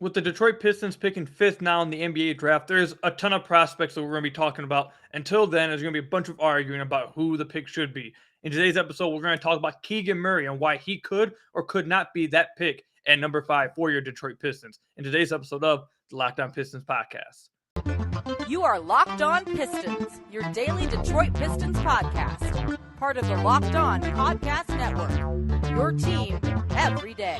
With the Detroit Pistons picking fifth now in the NBA draft, there's a ton of prospects that we're going to be talking about. Until then, there's going to be a bunch of arguing about who the pick should be. In today's episode, we're going to talk about Keegan Murray and why he could or could not be that pick at number 5 for your Detroit Pistons. In today's episode of the Locked On Pistons podcast. You are Locked On Pistons, your daily Detroit Pistons podcast. Part of the Locked On Podcast Network. Your team every day.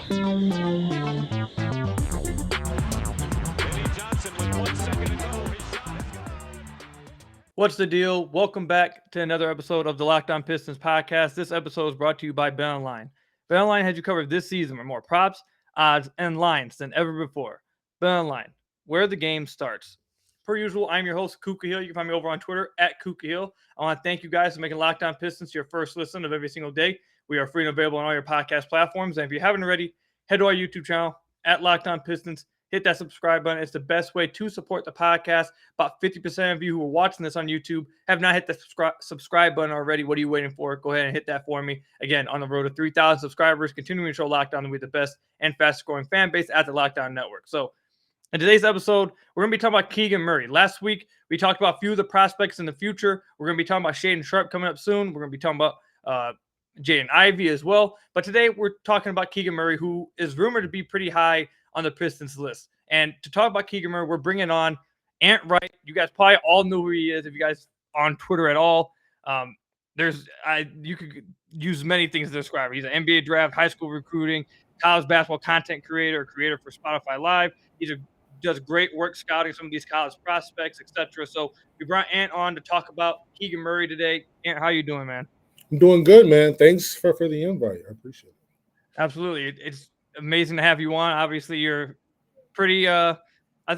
What's the deal? Welcome back to another episode of the Locked On Pistons podcast. This episode is brought to you by BetOnline. BetOnline has you covered this season with more props, odds, and lines than ever before. BetOnline, where the game starts. Per usual, I'm your host, Kuka Hill. You can find me over on Twitter at Kuka Hill. I want to thank you guys for making Locked On Pistons your first listen of every single day. We are free and available on all your podcast platforms. And if you haven't already, head to our YouTube channel at Locked On Pistons. Hit that subscribe button. It's the best way to support the podcast. About 50% of you who are watching this on YouTube have not hit the subscribe button already. What are you waiting for? Go ahead and hit that for me. Again, on the road to 3,000 subscribers, continuing to show Locked On to be the best and fastest growing fan base at the Locked On Network. So in today's episode, we're going to be talking about Keegan Murray. Last week, we talked about a few of the prospects in the future. We're going to be talking about Shaedon Sharpe coming up soon. We're going to be talking about Jaden Ivey as well. But today, we're talking about Keegan Murray, who is rumored to be pretty high on the Pistons list. And to talk about Keegan Murray, we're bringing on Ant Wright. You guys probably all know who he is if you guys on Twitter at all. You could use many things to describe him. He's an NBA draft, high school recruiting, college basketball content creator for Spotify Live. Does great work scouting some of these college prospects, etc. So we brought Ant on to talk about Keegan Murray today. Ant, how you doing, man? I'm doing good, man. Thanks for the invite. I appreciate it. Absolutely. It's amazing to have you on. Obviously, you're pretty I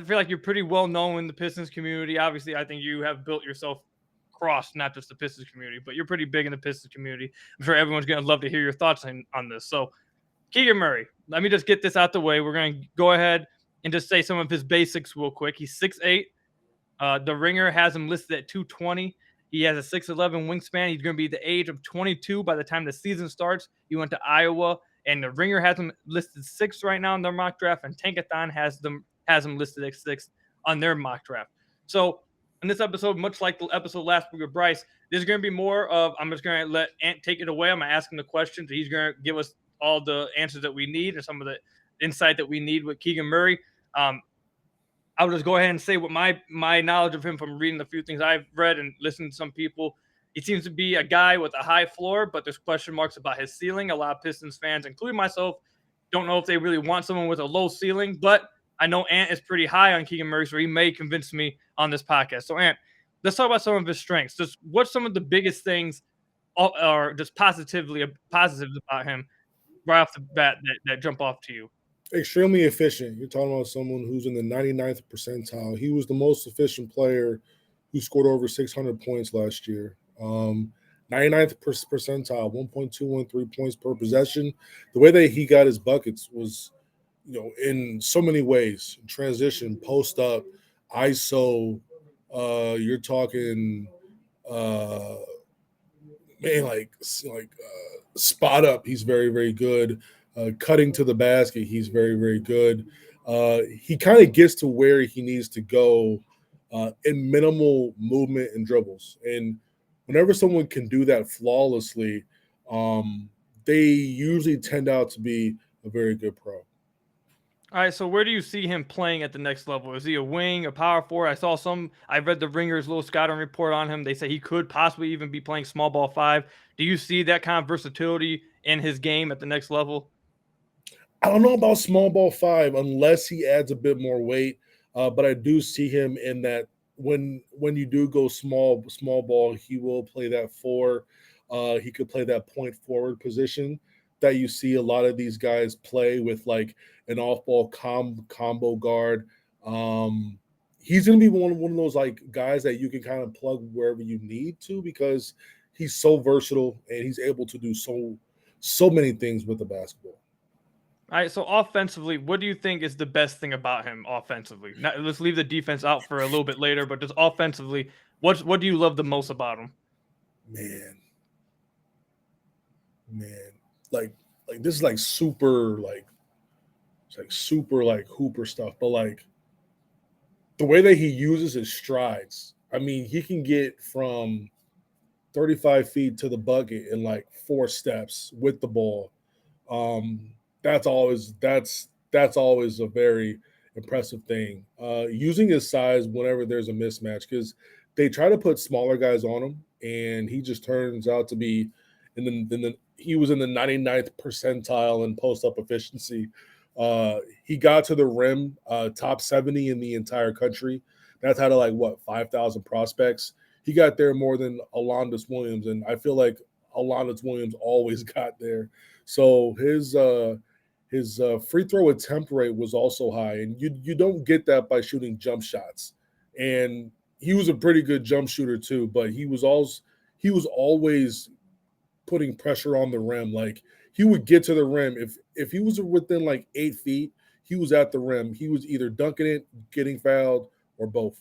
feel like you're pretty well known in the Pistons community. Obviously, I think you have built yourself across not just the Pistons community, but you're pretty big in the Pistons community. I'm sure everyone's going to love to hear your thoughts on this. So, Keegan Murray, let me just get this out the way. We're going to go ahead and just say some of his basics real quick. He's 6'8". The Ringer has him listed at 220. He has a 6'11 wingspan. He's going to be the age of 22 by the time the season starts. He went to Iowa, and the Ringer has him listed 6th right now in their mock draft, and Tankathon has him listed at 6th on their mock draft. So in this episode, much like the episode last week with Bryce, there's going to be more of I'm just going to let Ant take it away. I'm going to ask him the questions. He's going to give us all the answers that we need and some of the insight that we need with Keegan Murray. I'll just go ahead and say what my knowledge of him from reading the few things I've read and listened to some people. He seems to be a guy with a high floor, but there's question marks about his ceiling. A lot of Pistons fans, including myself, don't know if they really want someone with a low ceiling, but I know Ant is pretty high on Keegan Murray, so he may convince me on this podcast. So, Ant, let's talk about some of his strengths. Just what's some of the biggest things or just positives about him right off the bat that jump off to you? Extremely efficient. You're talking about someone who's in the 99th percentile. He was the most efficient player who scored over 600 points last year. 99th percentile, 1.213 points per possession. The way that he got his buckets was, in so many ways. Transition, post up, ISO. You're talking, spot up. He's very, very good. Cutting to the basket, he's very, very good. He kind of gets to where he needs to go in minimal movement and dribbles. And whenever someone can do that flawlessly, they usually tend out to be a very good pro. All right, so where do you see him playing at the next level? Is he a wing, a power forward? I read the Ringer's little scouting report on him. They say he could possibly even be playing small ball 5. Do you see that kind of versatility in his game at the next level? I don't know about small ball 5 unless he adds a bit more weight, but I do see him in that when you do go small ball, he will play that 4. He could play that point forward position that you see a lot of these guys play with, like an off-ball combo guard. He's going to be one of those like guys that you can kind of plug wherever you need to because he's so versatile and he's able to do so many things with the basketball. All right, so offensively, what do you think is the best thing about him offensively? Let's leave the defense out for a little bit later, but just offensively, what do you love the most about him? Man, like this is like super like It's like super like hooper stuff, but like the way that he uses his strides. I mean, he can get from 35 feet to the bucket in like 4 steps with the ball. Um, that's always a very impressive thing. Using his size whenever there's a mismatch because they try to put smaller guys on him, and he just turns out to be he was in the 99th percentile in post up efficiency. He got to the rim, top 70 in the entire country. That's out of like what 5,000 prospects. He got there more than Alondas Williams, and I feel like Alondas Williams always got there. So his free throw attempt rate was also high, and you don't get that by shooting jump shots. And he was a pretty good jump shooter too, but he was always putting pressure on the rim. Like he would get to the rim if he was within like 8 feet, he was at the rim. He was either dunking it, getting fouled, or both.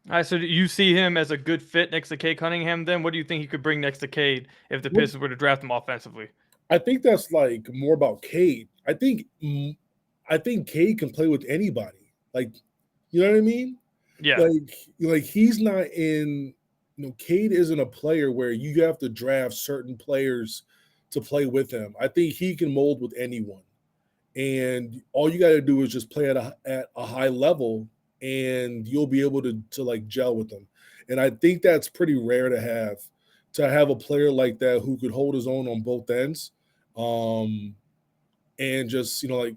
All right, so do you see him as a good fit next to Cade Cunningham then? What do you think he could bring next to Cade if the Pistons were to draft him offensively? I think that's like more about Cade. I think Cade can play with anybody. Like, you know what I mean? Yeah. Like he's not in. Cade isn't a player where you have to draft certain players to play with him. I think he can mold with anyone, and all you got to do is just play at a high level, and you'll be able to like gel with them. And I think that's pretty rare to have a player like that who could hold his own on both ends. And just like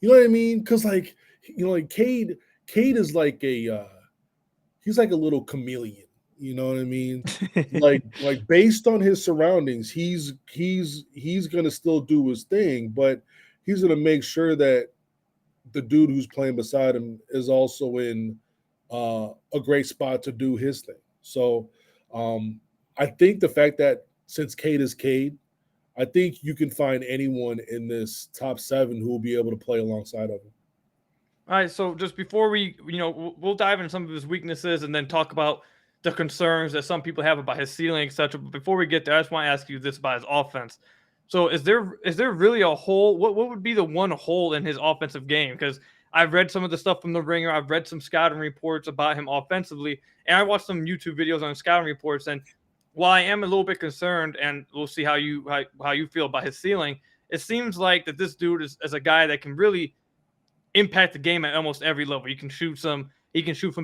you know what I mean? Because like like Cade is like he's like a little chameleon. You know what I mean? like based on his surroundings, he's gonna still do his thing, but he's gonna make sure that the dude who's playing beside him is also in a great spot to do his thing. So I think the fact that since Cade is Cade, I think you can find anyone in this top 7 who will be able to play alongside of him. All right, so just before we'll dive into some of his weaknesses and then talk about the concerns that some people have about his ceiling, etc. But before we get there, I just want to ask you this about his offense. So is there really a hole? What would be the one hole in his offensive game? Because I've read some of the stuff from the Ringer. I've read some scouting reports about him offensively, and I watched some YouTube videos on scouting reports. And while I am a little bit concerned, and we'll see how you feel about his ceiling, it seems like that this dude is a guy that can really impact the game at almost every level. He can shoot from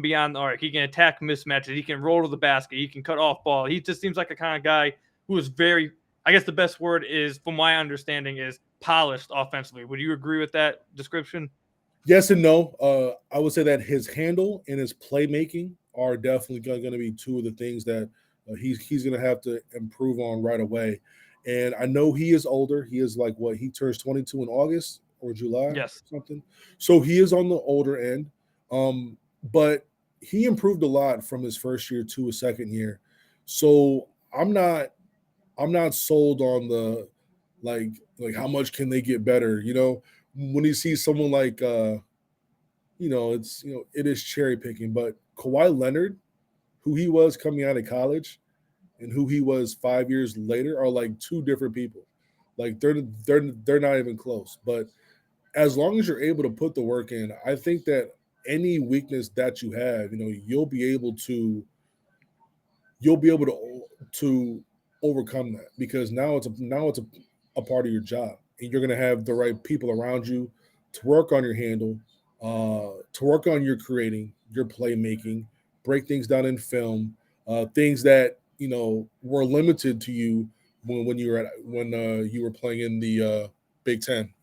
beyond the arc. He can attack mismatches. He can roll to the basket. He can cut off ball. He just seems like a kind of guy who is very, I guess the best word is, from my understanding, is polished offensively. Would you agree with that description? Yes and no. I would say that his handle and his playmaking are definitely going to be two of the things that he's going to have to improve on right away. And I know he is older. He is like he turns 22 in August or July, yes, or something. So he is on the older end. But he improved a lot from his first year to his second year. So I'm not sold on the like how much can they get better, when you see someone like it is cherry picking, but Kawhi Leonard, who he was coming out of college and who he was 5 years later are like two different people. Like they're not even close. But as long as you're able to put the work in, I think that any weakness that you have, you'll be able to overcome that, because now it's a part of your job, and you're going to have the right people around you to work on your handle, to work on your creating, your playmaking, break things down in film, things that were limited to you when you were playing in the Big Ten.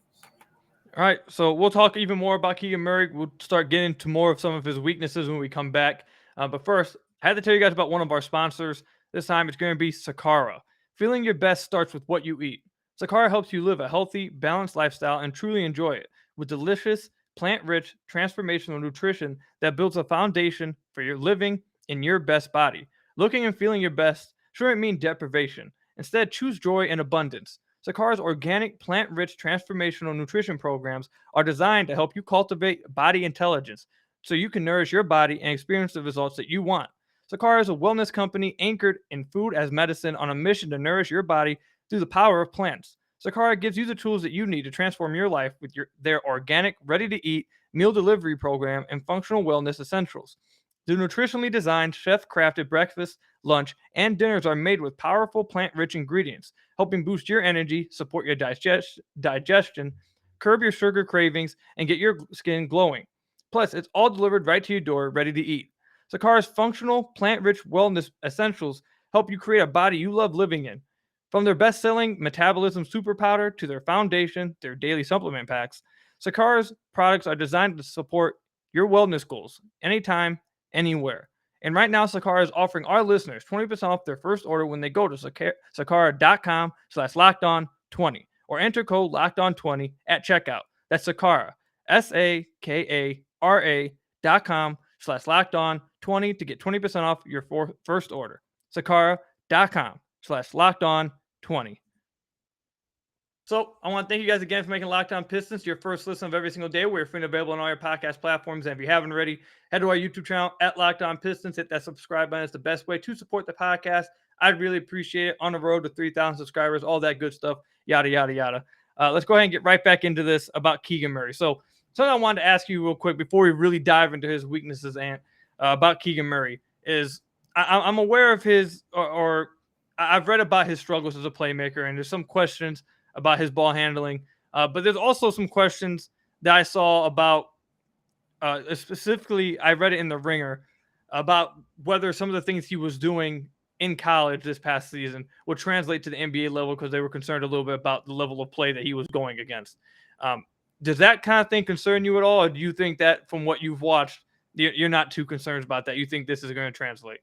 All right, so we'll talk even more about Keegan Murray. We'll start getting into more of some of his weaknesses when we come back. But first, I had to tell you guys about one of our sponsors. This time it's going to be Sakara. Feeling your best starts with what you eat. Sakara helps you live a healthy, balanced lifestyle and truly enjoy it with delicious, plant-rich, transformational nutrition that builds a foundation for your living in your best body. Looking and feeling your best shouldn't mean deprivation. Instead, choose joy and abundance. Sakara's organic, plant-rich, transformational nutrition programs are designed to help you cultivate body intelligence so you can nourish your body and experience the results that you want. Sakara is a wellness company anchored in food as medicine on a mission to nourish your body through the power of plants. Sakara gives you the tools that you need to transform your life with their organic, ready-to-eat meal delivery program and functional wellness essentials. The nutritionally designed, chef-crafted breakfast, lunch, and dinners are made with powerful plant-rich ingredients, helping boost your energy, support your digestion, curb your sugar cravings, and get your skin glowing. Plus, it's all delivered right to your door, ready to eat. Sakara's functional, plant-rich wellness essentials help you create a body you love living in. From their best-selling Metabolism Super Powder to their foundation, their daily supplement packs, Sakara's products are designed to support your wellness goals anytime, anywhere. And right now, Sakara is offering our listeners 20% off their first order when they go to sakara.com/lockedon20 or enter code lockedon20 at checkout. That's Sakara, SAKARA.com/lockedon20 to get 20% off your first order. Sakara.com/lockedon20. So I want to thank you guys again for making Locked On Pistons your first listen of every single day. We're free and available on all your podcast platforms. And if you haven't already, head to our YouTube channel at Locked On Pistons. Hit that subscribe button. It's the best way to support the podcast. I'd really appreciate it. On the road to 3,000 subscribers, all that good stuff, yada, yada, yada. Let's go ahead and get right back into this about Keegan Murray. So something I wanted to ask you real quick before we really dive into his weaknesses and about Keegan Murray is I'm aware of his or I've read about his struggles as a playmaker, and there's some questions about his ball handling. But there's also some questions that I saw about, specifically, I read it in The Ringer, about whether some of the things he was doing in college this past season would translate to the NBA level, because they were concerned a little bit about the level of play that he was going against. Does that kind of thing concern you at all? Or do you think that from what you've watched, you're not too concerned about that? You think this is going to translate?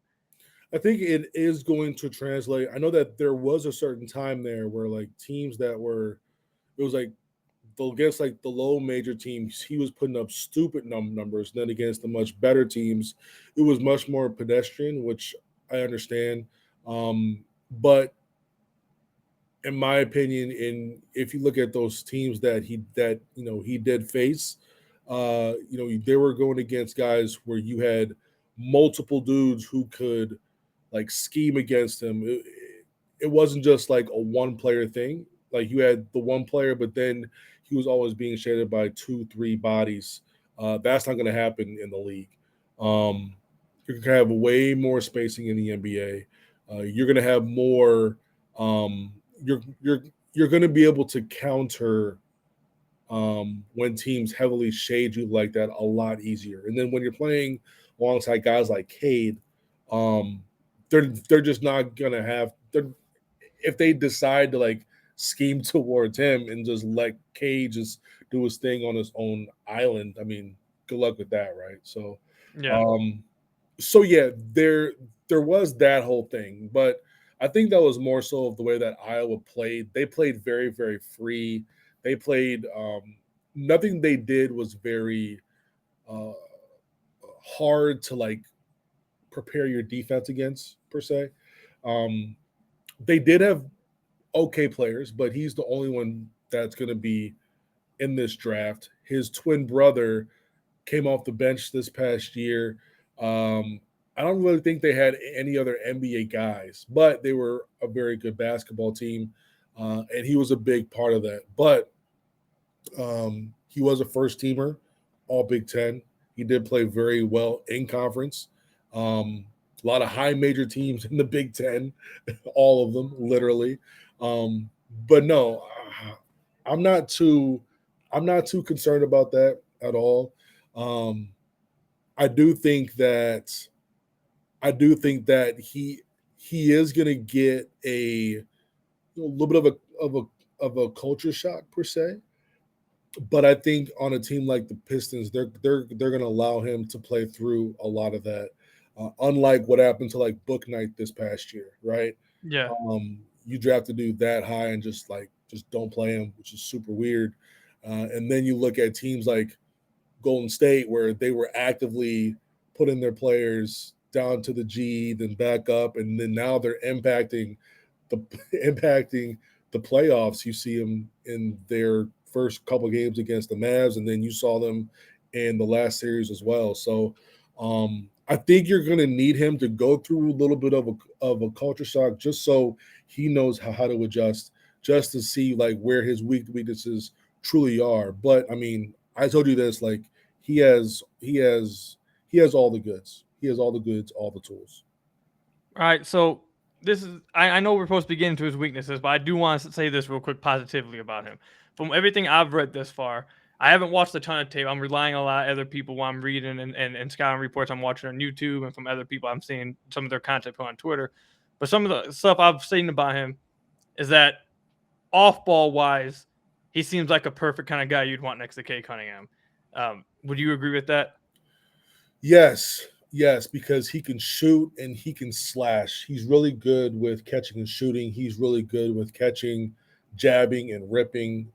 I think it is going to translate. I know that there was a certain time there where like teams that were, it was like against like the low major teams, he was putting up stupid numbers. Then against the much better teams, it was much more pedestrian, which I understand. But in my opinion, if you look at those teams that he did face, they were going against guys where you had multiple dudes who could like scheme against him. It wasn't just like a one player thing. Like you had the one player, but then he was always being shaded by 2-3 bodies. That's not going to happen in the league. You're going to have way more spacing in the NBA. You're going to have more. You're going to be able to counter when teams heavily shade you like that a lot easier. And then when you're playing alongside guys like Cade, they're just not gonna have. If they decide to like scheme towards him and just let Cade just do his thing on his own island, I mean, good luck with that, right? So, yeah. There was that whole thing, but I think that was more so of the way that Iowa played. They played very, very free. They played nothing they did was very hard to like prepare your defense against per se. They did have okay players, but he's the only one that's going to be in this draft. His twin brother came off the bench this past year. I don't really think they had any other NBA guys, but they were a very good basketball team, and he was a big part of that. But he was a first teamer, all Big Ten. He did play very well in conference. A lot of high major teams in the Big Ten, all of them, literally. But no, I'm not too concerned about that at all. I do think that he is going to get a little bit of a culture shock per se. But I think on a team like the Pistons, they're going to allow him to play through a lot of that. Unlike what happened to like Book Night this past year, right? Yeah. You draft a dude that high and just don't play him, which is super weird. And then you look at teams like Golden State, where they were actively putting their players down to the G, then back up, and then now they're impacting the playoffs. You see them in their first couple games against the Mavs, and then you saw them in the last series as well. So I think you're going to need him to go through a little bit of a culture shock just so he knows how to adjust just to see like where his weaknesses truly are. But I mean, I told you this, like he has all the goods. He has all the goods, all the tools. All right, so this is I know we're supposed to be getting to his weaknesses, but I do want to say this real quick positively about him. From everything I've read this far, I haven't watched a ton of tape. I'm relying on a lot of other people while I'm reading and scouting reports I'm watching on YouTube and from other people I'm seeing some of their content put on Twitter. But some of the stuff I've seen about him is that off ball wise, he seems like a perfect kind of guy you'd want next to Kay Cunningham. Would you agree with that? Yes, because he can shoot and he can slash. He's really good with catching and shooting. He's really good with catching, jabbing, and ripping.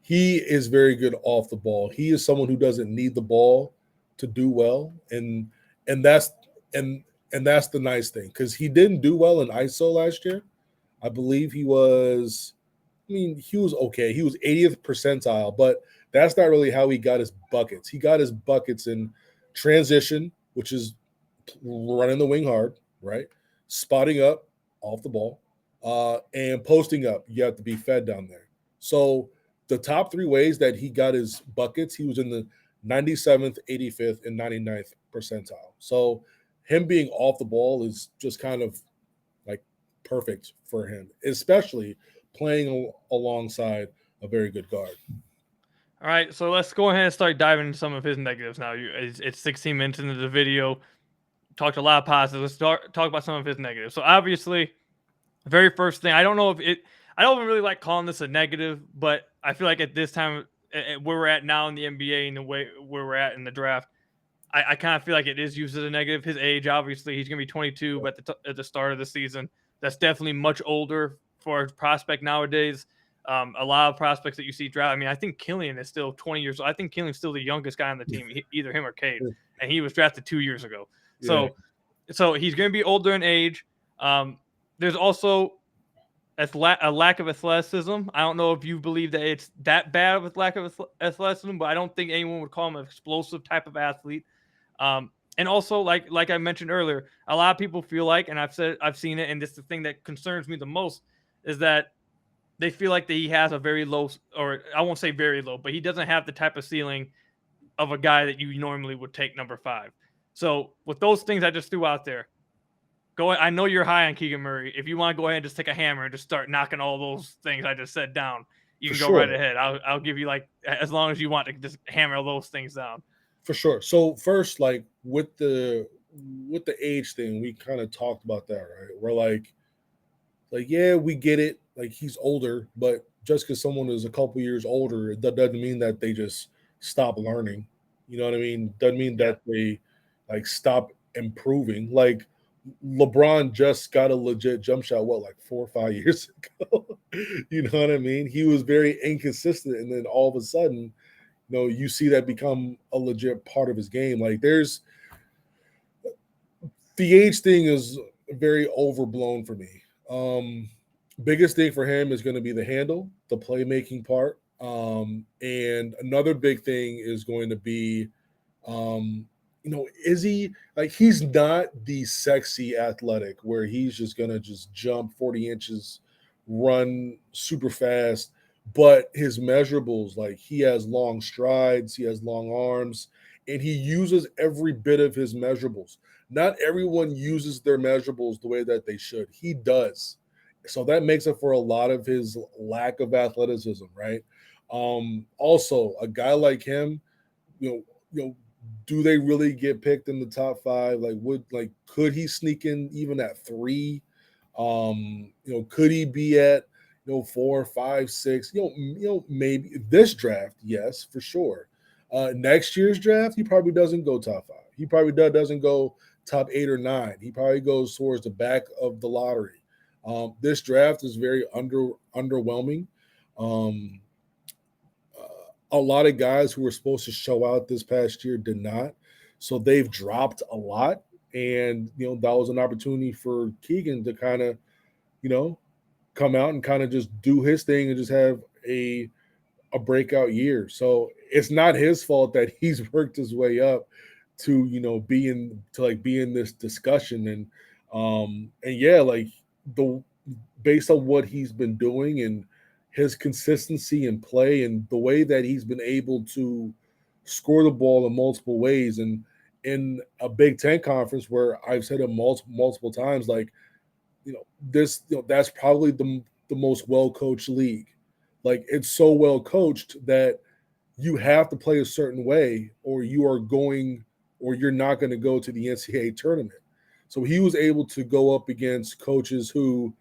He is very good off the ball. He is someone who doesn't need the ball to do well, and that's that's the nice thing, because he didn't do well in ISO last year. I believe he was. I mean, he was okay. He was 80th percentile, but that's not really how he got his buckets. He got his buckets in transition, which is running the wing hard, right? Spotting up off the ball, and posting up. You have to be fed down there. So the top three ways that he got his buckets, he was in the 97th, 85th, and 99th percentile. So him being off the ball is just kind of like perfect for him, especially playing alongside a very good guard. All right, so let's go ahead and start diving into some of his negatives now. It's 16 minutes into the video. Talked a lot of positives. Let's talk about some of his negatives. So obviously, the very first thing, I don't even really like calling this a negative, but I feel like at this time, where we're at now in the NBA and the way where we're at in the draft, I kind of feel like it is used as a negative. His age, obviously, he's going to be 22 at the start of the season. That's definitely much older for a prospect nowadays. A lot of prospects that you see draft. I mean, I think Killian is still 20 years old. I think Killian's still the youngest guy on the team, either him or Cade, and he was drafted 2 years ago. Yeah. So he's going to be older in age. There's also a lack of athleticism. I don't know if you believe that it's that bad of a lack of athleticism, but I don't think anyone would call him an explosive type of athlete. And also, like I mentioned earlier, a lot of people feel like, and I've seen it, and this is the thing that concerns me the most, is that they feel like that he has a very low, or I won't say very low, but he doesn't have the type of ceiling of a guy that you normally would take number 5. So with those things I just threw out there, I know you're high on Keegan Murray. If you want to go ahead and just take a hammer and just start knocking all those things I just said down, you can go right ahead. I'll give you as long as you want to just hammer those things down. For sure. So first, like with the age thing, we kind of talked about that, right? We're like, yeah, we get it. Like he's older, but just because someone is a couple years older, it doesn't mean that they just stop learning. You know what I mean? Doesn't mean that they like stop improving. Like LeBron just got a legit jump shot, like 4 or 5 years ago? You know what I mean? He was very inconsistent, and then all of a sudden, you see that become a legit part of his game. Like the age thing is very overblown for me. Biggest thing for him is going to be the handle, the playmaking part. And another big thing is going to be, is he like, he's not the sexy athletic where he's just going to just jump 40 inches, run super fast, but his measurables, like he has long strides, he has long arms, and he uses every bit of his measurables. Not everyone uses their measurables the way that they should. He does. So that makes up for a lot of his lack of athleticism, right? Also, a guy like him, do they really get picked in the top 5? Could he sneak in even at 3? Could he be at 4, 5, 6? Maybe this draft, yes, for sure. Next year's draft, he probably doesn't go top 5. He probably doesn't go top 8 or 9. He probably goes towards the back of the lottery. This draft is very underwhelming. A lot of guys who were supposed to show out this past year did not. So they've dropped a lot. And, that was an opportunity for Keegan to kind of, come out and kind of just do his thing and just have a breakout year. So it's not his fault that he's worked his way up to, be in this discussion. And yeah, like based on what he's been doing and his consistency in play and the way that he's been able to score the ball in multiple ways. And in a Big Ten conference where I've said it multiple times, like, that's probably the most well coached league. Like, it's so well coached that you have to play a certain way, or you're not going to go to the NCAA tournament. So he was able to go up against coaches who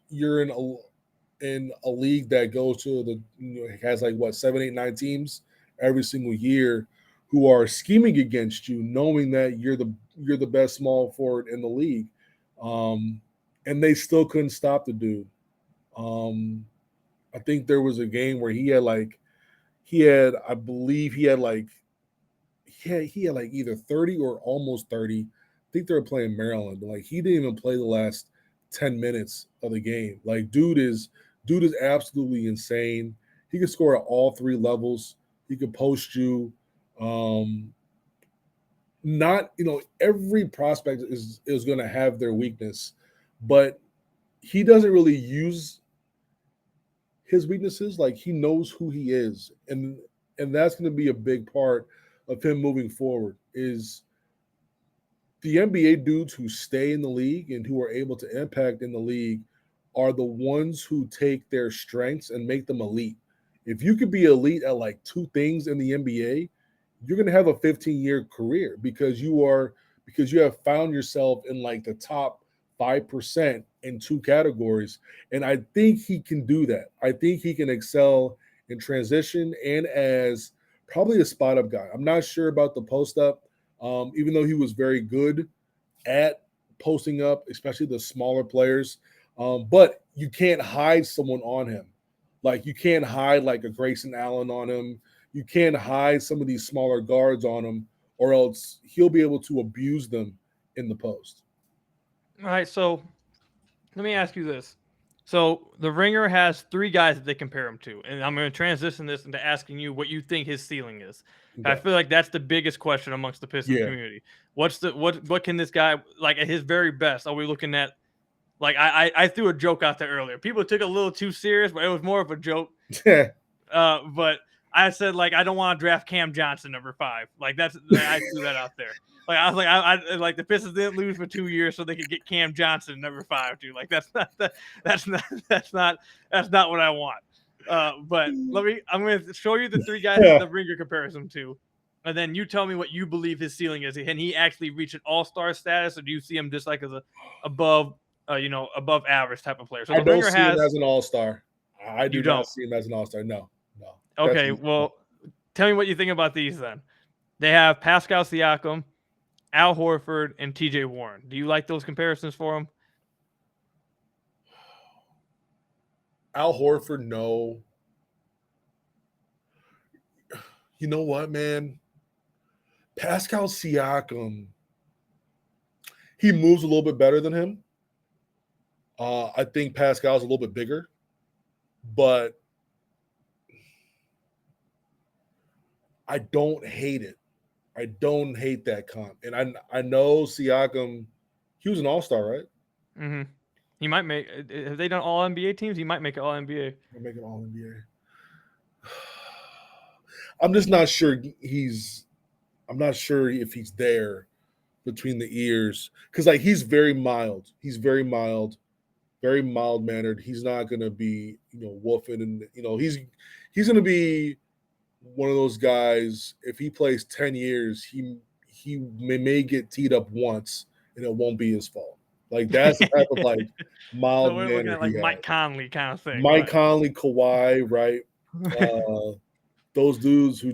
you're in a league that goes to has like what 7, 8, 9 teams every single year who are scheming against you, knowing that you're the best small forward in the league, and they still couldn't stop the dude. I think there was a game where I believe he had like either 30 or almost 30. I think they were playing Maryland, but like he didn't even play the last 10 minutes of the game. Like dude is absolutely insane. He can score at all three levels. He can post you. Not every prospect is going to have their weakness, but he doesn't really use his weaknesses. Like he knows who he is, and that's going to be a big part of him moving forward. Is the NBA dudes who stay in the league and who are able to impact in the league are the ones who take their strengths and make them elite. If you could be elite at like two things in the NBA, you're going to have a 15-year career because you have found yourself in like the top 5% in two categories. And I think he can do that. I think he can excel in transition and as probably a spot up guy. I'm not sure about the post up, even though he was very good at posting up, especially the smaller players. But you can't hide someone on him. Like you can't hide like a Grayson Allen on him. You can't hide some of these smaller guards on him, or else he'll be able to abuse them in the post. All right, so let me ask you this. So the Ringer has 3 guys that they compare him to, and I'm going to transition this into asking you what you think his ceiling is. Okay. I feel like that's the biggest question amongst the Pistons community. What can this guy, like at his very best? Are we looking at, like I threw a joke out there earlier. People took it a little too serious, but it was more of a joke. But I said, like, I don't want to draft Cam Johnson number 5. Like I threw that out there. Like I was like, I like the Pistons didn't lose for 2 years so they could get Cam Johnson number 5, dude. Like that's not what I want. But I'm going to show you the 3 guys that the Ringer compares him to, and then you tell me what you believe his ceiling is. Can he actually reach an all-star status, or do you see him just like as a above average type of player? So I don't see him as an all-star. I do not see him as an all-star. No. Okay, well, tell me what you think about these then. They have Pascal Siakam, Al Horford, and TJ Warren. Do you like those comparisons for him? Al Horford, no. You know what, man? Pascal Siakam, he moves a little bit better than him. I think Pascal's a little bit bigger, but I don't hate it. I don't hate that comp. And I know Siakam, he was an all-star, right? Mm-hmm. He might make – have they done all-NBA teams? He might make an all-NBA. He'll make an all-NBA. I'm just not sure I'm not sure if he's there between the ears. Because, like, he's very mild. He's very mild, very mild-mannered. He's not going to be, woofing. And, he's going to be – one of those guys, if he plays 10 years, he may get teed up once and it won't be his fault. Like that's the type of like mild so we're looking at like Mike Conley kind of thing. Mike Conley, Kawhi, right? Those dudes who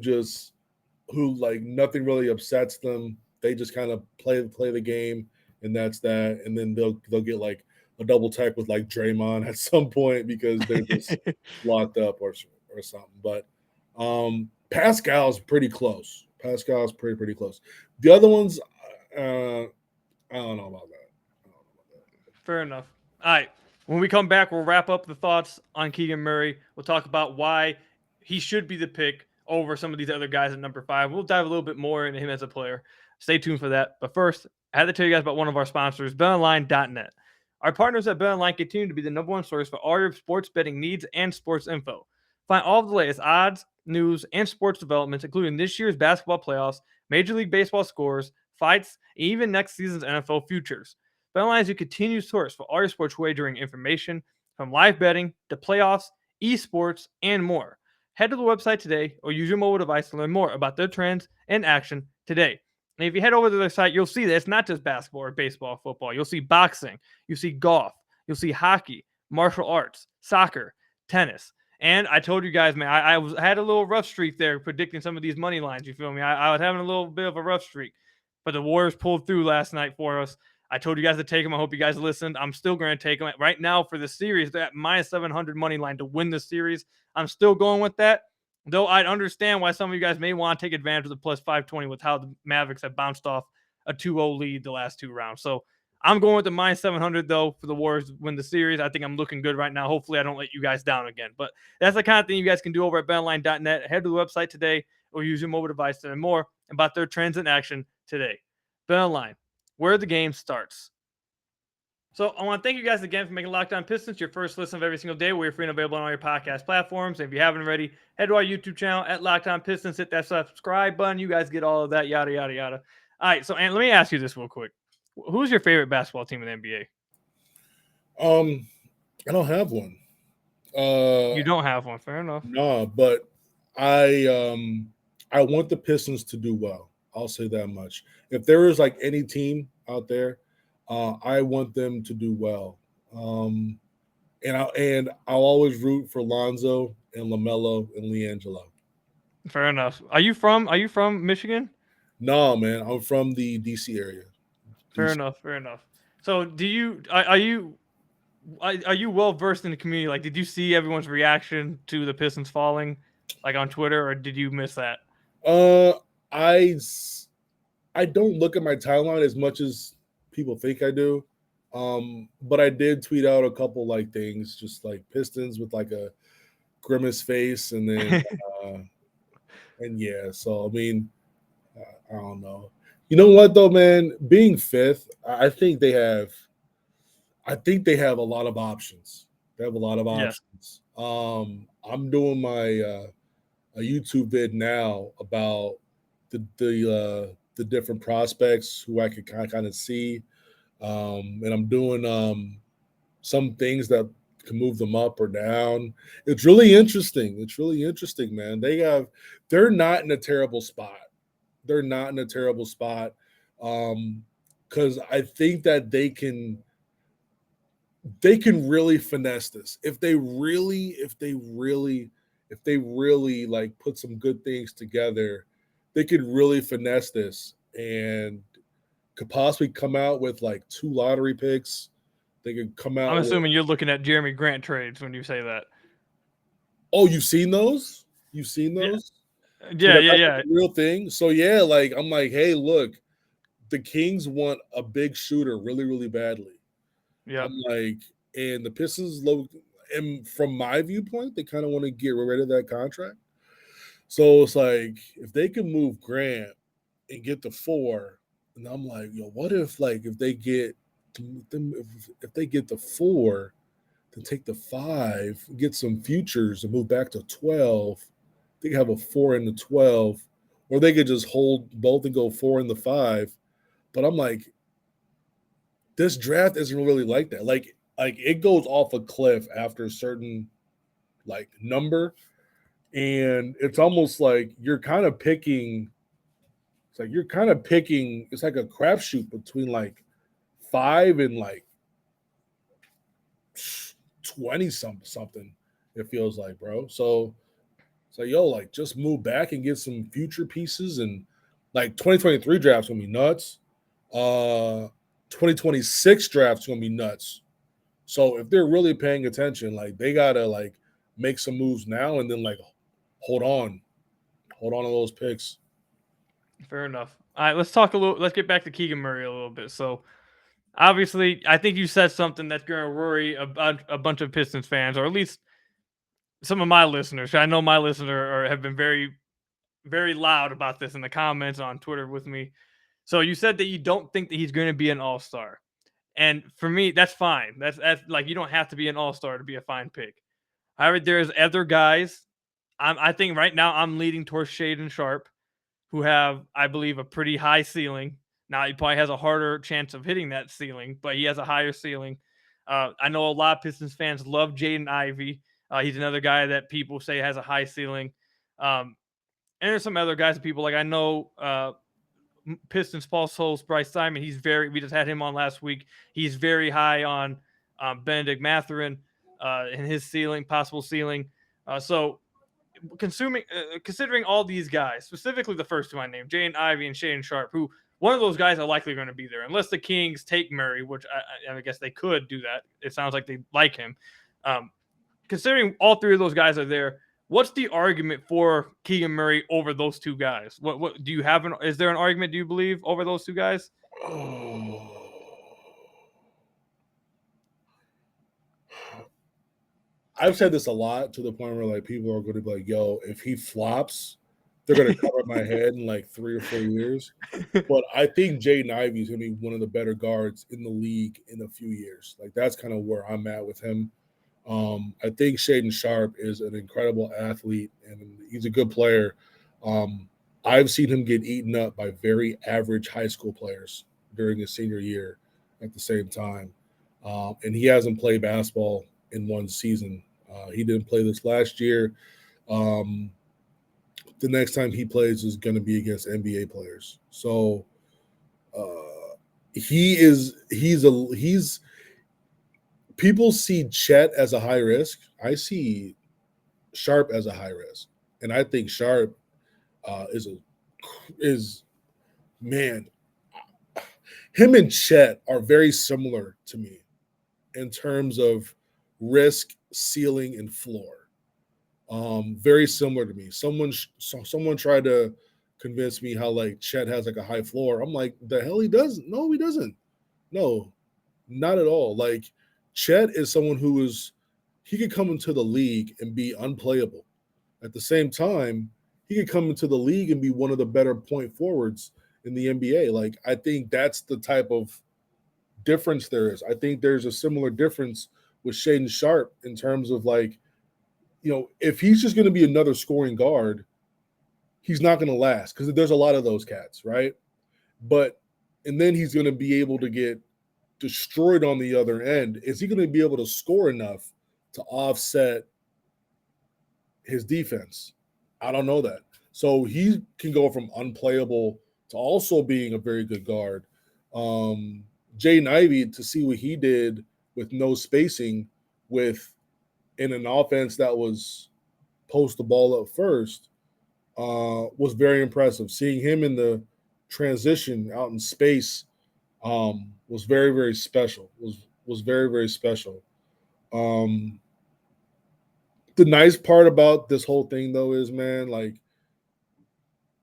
like nothing really upsets them. They just kind of play the game, and that's that. And then they'll get like a double tech with like Draymond at some point because they're just locked up or something. But Pascal's pretty close. Pascal's pretty close. The other ones, I don't know about that. Fair enough. All right. When we come back, we'll wrap up the thoughts on Keegan Murray. We'll talk about why he should be the pick over some of these other guys at number 5. We'll dive a little bit more into him as a player. Stay tuned for that. But first, I had to tell you guys about one of our sponsors, BetOnline.net. Our partners at BetOnline continue to be the #1 source for all your sports betting needs and sports info. Find all of the latest odds, news, and sports developments, including this year's basketball playoffs, Major League Baseball scores, fights, and even next season's NFL futures. BetOnline is your continued source for all your sports wagering information, from live betting to playoffs, esports, and more. Head to the website today or use your mobile device to learn more about their trends and action today. And if you head over to their site, you'll see that it's not just basketball or baseball or football. You'll see boxing, you'll see golf, you'll see hockey, martial arts, soccer, tennis. And I told you guys, man, I had a little rough streak there predicting some of these money lines. You feel me? I was having a little bit of a rough streak, but the Warriors pulled through last night for us. I told you guys to take them. I hope you guys listened. I'm still going to take them right now for the series. They're at -700 money line to win the series. I'm still going with that. Though I'd understand why some of you guys may want to take advantage of the +520 with how the Mavericks have bounced off a 2-0 lead the last two rounds. So I'm going with the -700 though for the Warriors to win the series. I think I'm looking good right now. Hopefully I don't let you guys down again. But that's the kind of thing you guys can do over at betonline.net. Head to the website today or use your mobile device to learn more about their trends in action today. BetOnline, where the game starts. So I want to thank you guys again for making Locked On Pistons your first listen of every single day. We're free and available on all your podcast platforms. And if you haven't already, head to our YouTube channel at Locked On Pistons. Hit that subscribe button. You guys get all of that, yada, yada, yada. All right, so and let me ask you this real quick. Who's your favorite basketball team in the NBA? I don't have one. You don't have one. Fair enough. No, but I want the Pistons to do well. I'll say that much. If there is like any team out there, I want them to do well. And I'll always root for Lonzo and LaMelo and LiAngelo. Fair enough. Are you from Michigan? No, man, I'm from the DC area. Fair enough. So are you well versed in the community? Like, did you see everyone's reaction to the Pistons falling, like on Twitter, or did you miss that? I don't look at my timeline as much as people think I do. But I did tweet out a couple like things, just like Pistons with like a grimace face, and then and yeah. So I mean, I don't know. You know what though, man? Being fifth, I think they have a lot of options. They have a lot of options. Yeah. I'm doing my a YouTube vid now about the different prospects who I could kind of see. And I'm doing some things that can move them up or down. It's really interesting. Man. They're not in a terrible spot. Because I think that they can really finesse this. If they really like put some good things together, they could really finesse this and could possibly come out with like 2 lottery picks. They could come out. I'm assuming you're looking at Jeremy Grant trades when you say that. Oh, you've seen those? Yeah. So yeah. Real thing. So yeah, like I'm like, hey, look, the Kings want a big shooter really, really badly. Yeah. I'm like, and the Pistons, and from my viewpoint, they kind of want to get rid of that contract. So it's like if they can move Grant and get the 4. And I'm like, yo, what if they get the 4, then take the 5, get some futures and move back to 12. They could have a 4 and the 12, or they could just hold both and go 4 and the 5. But I'm like, this draft isn't really like that. Like it goes off a cliff after a certain like number, and it's almost like you're kind of picking. It's like it's like a crapshoot between like 5 and like 20 something. It feels like, bro. So it's like, yo, like just move back and get some future pieces, and like 2023 draft's gonna be nuts. 2026 draft's gonna be nuts. So if they're really paying attention, like they gotta like make some moves now, and then like hold on to those picks. Fair enough. All right, let's get back to Keegan Murray a little bit. So obviously, I think you said something that's going to worry about a bunch of Pistons fans, or at least some of my listeners. I know my listeners have been very, very loud about this in the comments on Twitter with me. So you said that you don't think that he's going to be an all-star. And for me, that's fine. That's like, you don't have to be an all-star to be a fine pick. However, there's other guys. I think right now I'm leading towards Shaden Sharp, who have, I believe, a pretty high ceiling. Now he probably has a harder chance of hitting that ceiling, but he has a higher ceiling. I know a lot of Pistons fans love Jaden Ivey. He's another guy that people say has a high ceiling. And there's some other guys that people like. I know Pistons pulse host Bryce Simon. We just had him on last week. He's very high on Benedict Mathurin and his ceiling, possible ceiling. So considering all these guys, specifically the first two I named, Jaden Ivey and Shaden Sharp, who one of those guys are likely going to be there, unless the Kings take Murray, which I guess they could do that. It sounds like they like him. Considering all three of those guys are there, what's the argument for Keegan Murray over those two guys? What do you have? Is there an argument, do you believe, over those two guys? I've said this a lot to the point where like people are going to be like, "Yo, if he flops, they're going to cover my head in like 3 or 4 years." But I think Jaden Ivey is going to be one of the better guards in the league in a few years. Like that's kind of where I'm at with him. I think Shaden Sharp is an incredible athlete and he's a good player. I've seen him get eaten up by very average high school players during his senior year at the same time. And he hasn't played basketball in one season. He didn't play this last year. The next time he plays is going to be against NBA players. So he's people see Chet as a high risk. I see Sharp as a high risk, and I think Sharp is man. Him and Chet are very similar to me in terms of risk, ceiling, and floor. Very similar to me. Someone tried to convince me how like Chet has like a high floor. I'm like, the hell he doesn't. No, he doesn't. No, not at all. Like Chet is someone he could come into the league and be unplayable. At the same time, he could come into the league and be one of the better point forwards in the NBA. Like I think that's the type of difference there is. I think there's a similar difference with Shaden Sharp in terms of like, if he's just going to be another scoring guard, he's not going to last because there's a lot of those cats, right? And then he's going to be able to get destroyed on the other end. Is he going to be able to score enough to offset his defense? I don't know that. So he can go from unplayable to also being a very good guard. Jaden Ivey, to see what he did with no spacing in an offense that was post the ball up first, was very impressive. Seeing him in the transition out in space was very, very special. Was very, very special. The nice part about this whole thing, though, is, man, like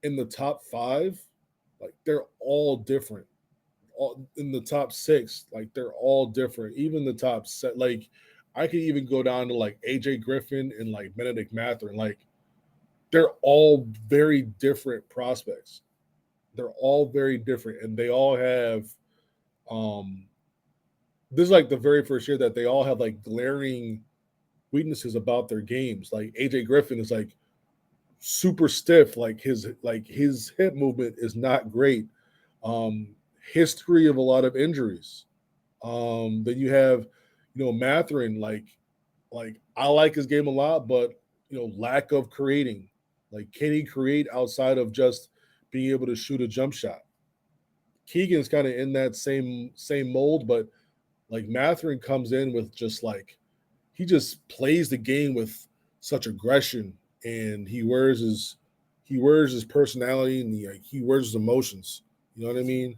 in the top 5, like they're all different. In the top 6, like they're all different. Even the top set, like I could even go down to like AJ Griffin and like Benedict Mathurin. Like they're all very different prospects. They're all very different, and they all have. This is like the very first year that they all have like glaring weaknesses about their games. Like AJ Griffin is like super stiff. Like his hip movement is not great. History of a lot of injuries. Then you have, Mathurin, like I like his game a lot, but lack of creating. Like, can he create outside of just being able to shoot a jump shot? Keegan's kind of in that same mold, but like Mathurin comes in with just like he just plays the game with such aggression, and he wears his personality, and he wears his emotions. You know what I mean?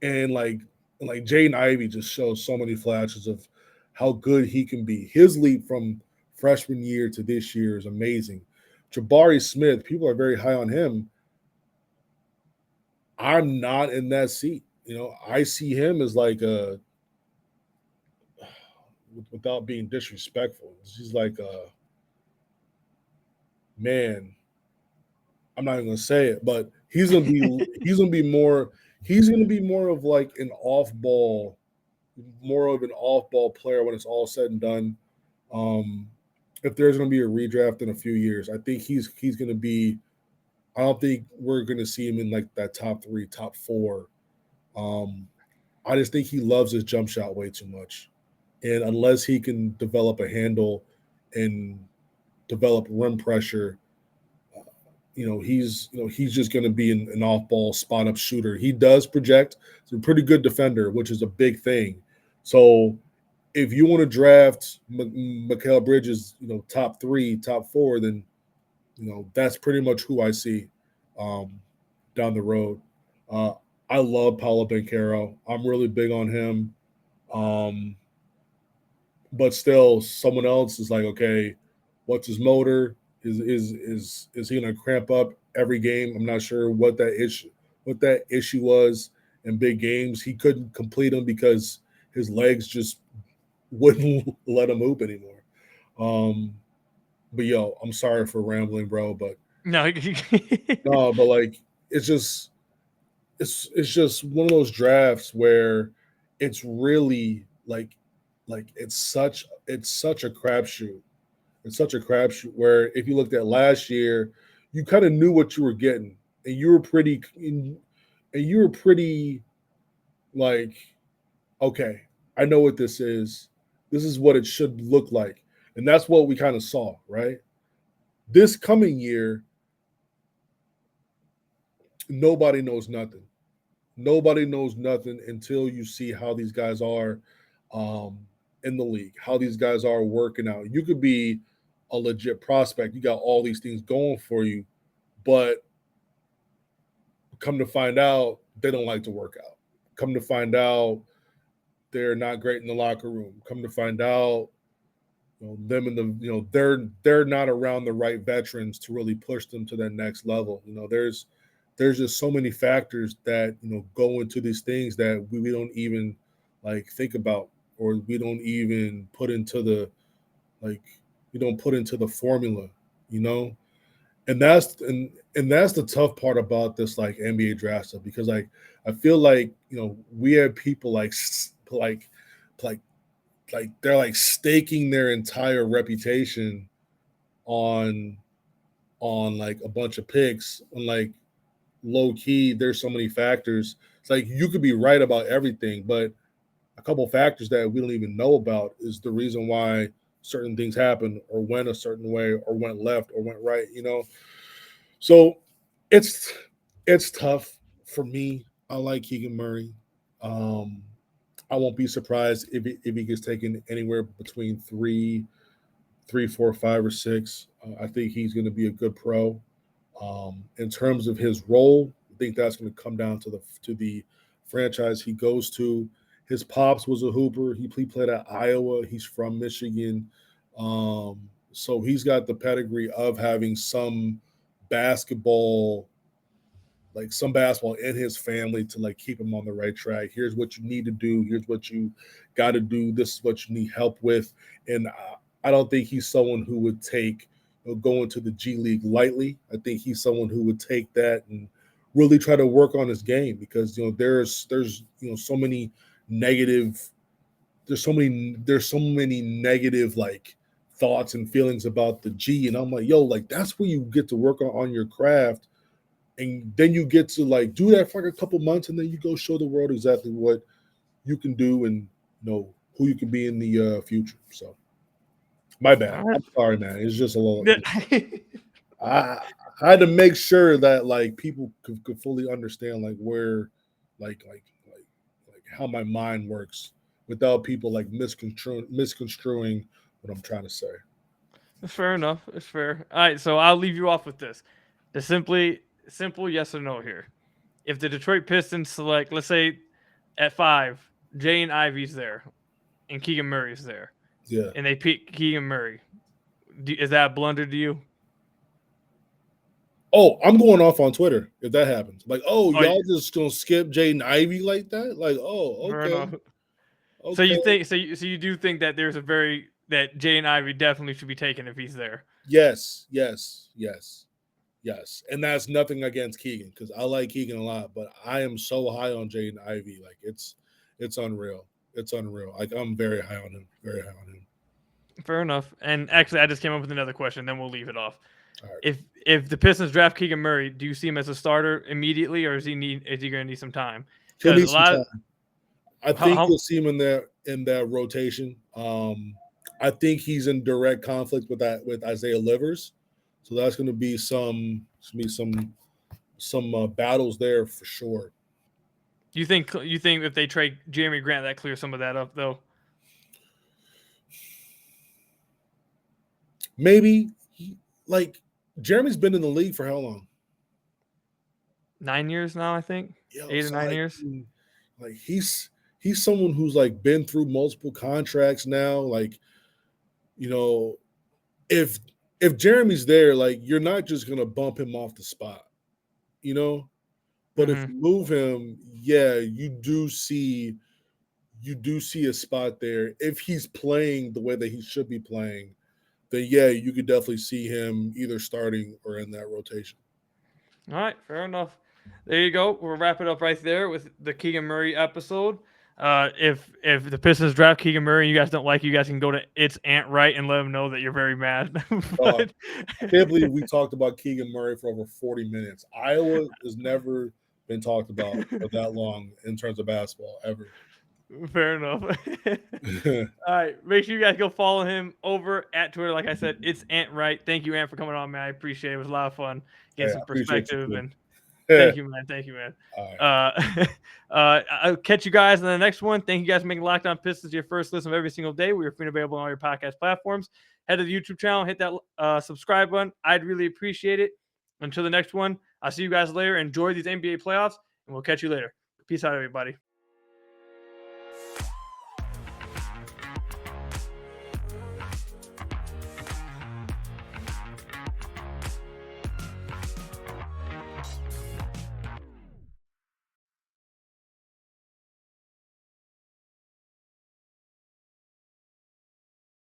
And like Jaden Ivey just shows so many flashes of how good he can be. His leap from freshman year to this year is amazing. Jabari Smith, people are very high on him. I'm not in that seat. I see him as like without being disrespectful, he's like man. I'm not even gonna say it, but he's gonna be more of like an off ball, more of an off ball player when it's all said and done. Um, if there's gonna be a redraft in a few years, I think he's gonna be. I don't think we're gonna see him in like that top three, top four. Um, I just think he loves his jump shot way too much, and unless he can develop a handle and develop rim pressure, he's just going to be an off ball spot up shooter. He does project. He's a pretty good defender, which is a big thing. So if you want to draft Mikal Bridges, top three, top four, then that's pretty much who I see um, down the road. Uh, I love Paulo Banchero. I'm really big on him. Um, but still, someone else is like, okay, what's his motor? Is he gonna cramp up every game? I'm not sure what that issue was in big games. He couldn't complete them because his legs just wouldn't let him hoop anymore. Um, but yo, I'm sorry for rambling, bro, but No, no, but like it's just one of those drafts where it's really like it's such a crapshoot. It's such a crapshoot where if you looked at last year, you kind of knew what you were getting, and you were pretty like, okay, I know what this is. This is what it should look like, and that's what we kind of saw, right? This coming year, nobody knows nothing. Nobody knows nothing until you see how these guys are um, in the league, how these guys are working out. You could be a legit prospect. You got all these things going for you, but come to find out, they don't like to work out. Come to find out, they're not great in the locker room. Come to find out, them and they're not around the right veterans to really push them to that next level. There's just so many factors that go into these things that we don't even like think about, or we don't even put into the like we don't put into the formula, you know and that's the tough part about this like NBA draft stuff, because like I feel like we have people like they're like staking their entire reputation on like a bunch of picks, and like low key there's so many factors. It's like you could be right about everything, but a couple factors that we don't even know about is the reason why certain things happen or went a certain way or went left or went right. So it's tough for me. I like Keegan Murray. um I won't be surprised if he gets taken anywhere between three, 4, 5, or 6. I think he's going to be a good pro. In terms of his role, I think that's going to come down to the franchise he goes to. His pops was a hooper. He played at Iowa. He's from Michigan, so he's got the pedigree of having basketball some basketball in his family to like keep him on the right track. Here's what you need to do. Here's what you got to do. This is what you need help with. And I don't think he's someone who would take going to the G League lightly. I think he's someone who would take that and really try to work on his game, because there's so many negative there's so many negative like thoughts and feelings about the G, and I'm like, yo, like that's where you get to work on your craft, and then you get to like do that for like a couple months, and then you go show the world exactly what you can do and who you can be in the future. So my bad. I'm sorry, man. It's just a little. I had to make sure that like people could fully understand like where, like how my mind works without people like misconstruing what I'm trying to say. Fair enough. It's fair. All right, so I'll leave you off with this. The simple yes or no here. If the Detroit Pistons select, let's say at 5, Jay and Ivy's there, and Keegan Murray's there, Yeah. and they pick Keegan Murray, is that a blunder to you? Oh, I'm going off on Twitter if that happens. Like, oh, Oh, y'all just gonna skip Jaden Ivey like that? Like, oh, fair okay, enough. So okay. you think so you do think that that Jay and Ivy definitely should be taken if he's there? Yes, yes, yes, Yes, and that's nothing against Keegan because I like Keegan a lot, but I am so high on Jaden Ivey, like it's unreal. It's unreal. Like I'm very high on him. Very high on him. Fair enough. And actually, I just came up with another question. Then we'll leave it off. All right. If the Pistons draft Keegan Murray, do you see him as a starter immediately, or is he going to need some time? He'll Because need a some lot time. I think you'll see him in that rotation. I think he's in direct conflict with Isaiah Livers, so that's going to be some battles there for sure. You think if they trade Jeremy Grant, that clears some of that up though? Maybe. Like Jeremy's been in the league for how long? 9 years now, I think. 8 or 9 years. Like he's someone who's like been through multiple contracts now. Like, you know, if Jeremy's there, like you're not just gonna bump him off the spot, you know. But if you move him, yeah, you do see a spot there. If he's playing the way that he should be playing, then yeah, you could definitely see him either starting or in that rotation. All right, fair enough. There you go. We'll wrap it up right there with the Keegan Murray episode. If the Pistons draft Keegan Murray and you guys don't like, you guys can go to It's Ant Right and let him know that you're very mad. I can't believe we talked about Keegan Murray for over 40 minutes. Iowa has never been talked about for that long in terms of basketball ever. Fair enough. All right. Make sure you guys go follow him over at Twitter. Like I said, It's Ant Right. Thank you, Ant, for coming on, man. I appreciate it. It was a lot of fun. Get some perspective. And thank you, man. Thank you, man. I'll catch you guys in the next one. Thank you guys for making Locked On Pistons your first listen of every single day. We are free and available on all your podcast platforms. Head to the YouTube channel. Hit that subscribe button. I'd really appreciate it. Until the next one, I'll see you guys later. Enjoy these NBA playoffs, and we'll catch you later. Peace out, everybody.